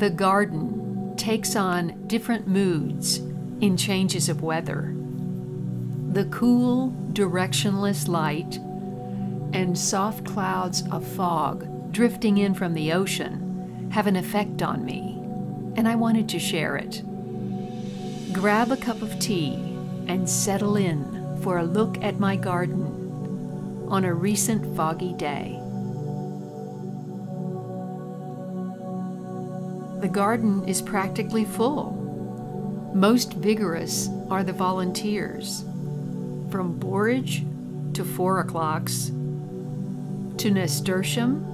The garden takes on different moods in changes of weather. The cool, directionless light and soft clouds of fog drifting in from the ocean have an effect on me, and I wanted to share it. Grab a cup of tea and settle in for a look at my garden on a recent foggy day. The garden is practically full. Most vigorous are the volunteers, from borage to 4 o'clocks, to nasturtium,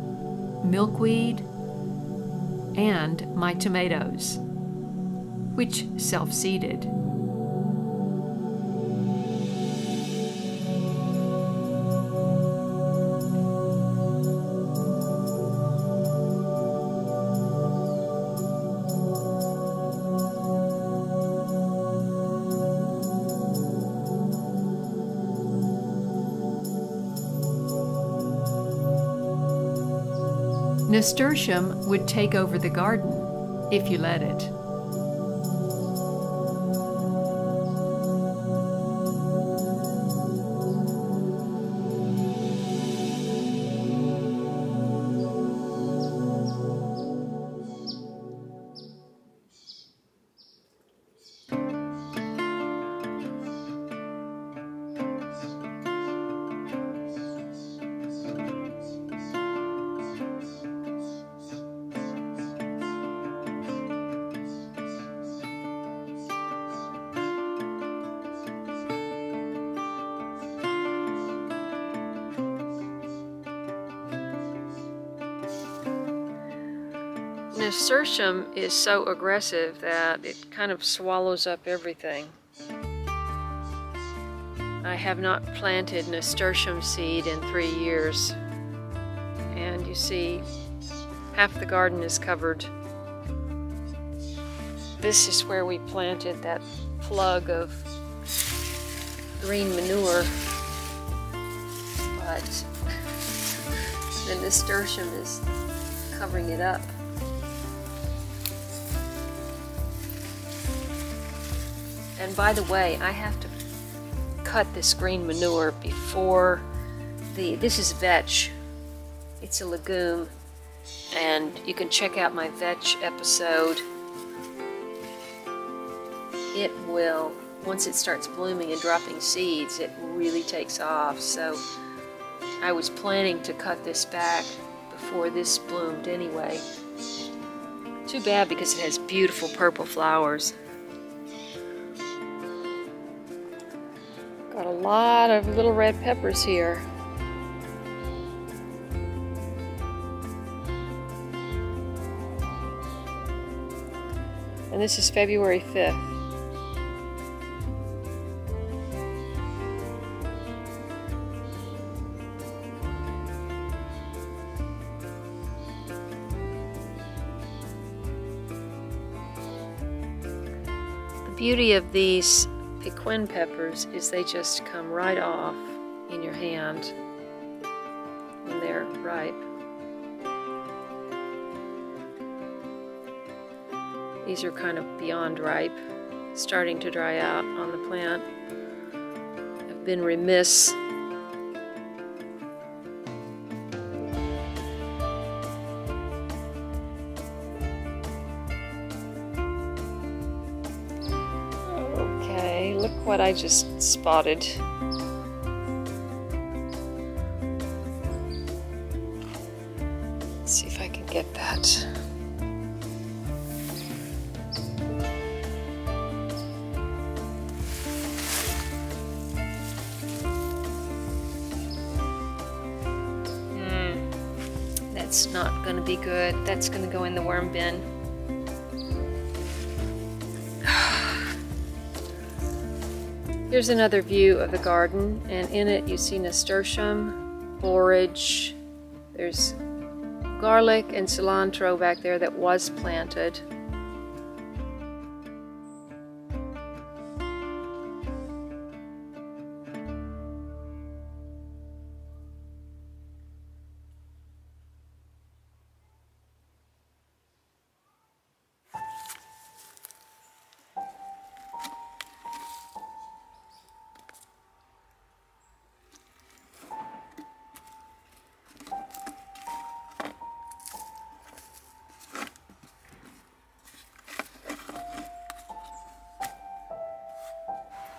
milkweed, and my tomatoes, which self-seeded. Nasturtium would take over the garden if you let it. Nasturtium is so aggressive that it kind of swallows up everything. I have not planted nasturtium seed in 3 years, and you see half the garden is covered. This is where we planted that plug of green manure, but the nasturtium is covering it up. And by the way, I have to cut this green manure before this is vetch. It's a legume, and you can check out my vetch episode. It will, once it starts blooming and dropping seeds, it really takes off. So I was planning to cut this back before this bloomed anyway. Too bad, because it has beautiful purple flowers. Got a lot of little red peppers here. And this is February 5th. The beauty of these piquin peppers is they just come right off in your hand when they're ripe. These are kind of beyond ripe, starting to dry out on the plant. I've been remiss. Look what I just spotted. Let's see if I can get that. That's not going to be good. That's going to go in the worm bin. Here's another view of the garden, and in it you see nasturtium, borage, there's garlic and cilantro back there that was planted.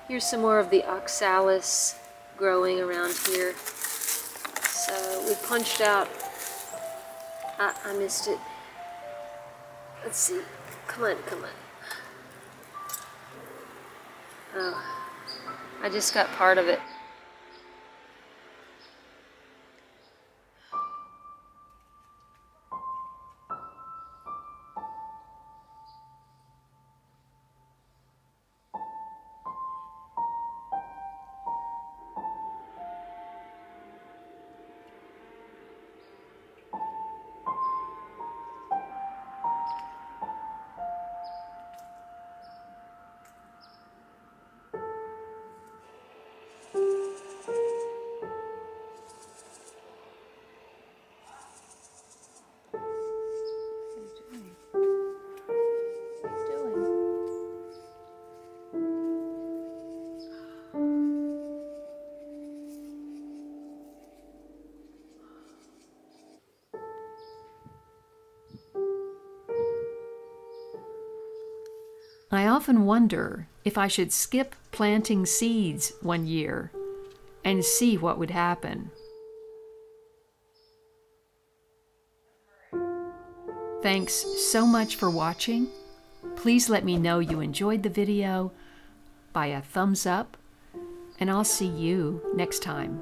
Here's some more of the oxalis growing around here. So we punched out, I missed it. Let's see, come on, come on. Oh, I just got part of it. I often wonder if I should skip planting seeds one year and see what would happen. Thanks so much for watching. Please let me know you enjoyed the video by a thumbs up, and I'll see you next time.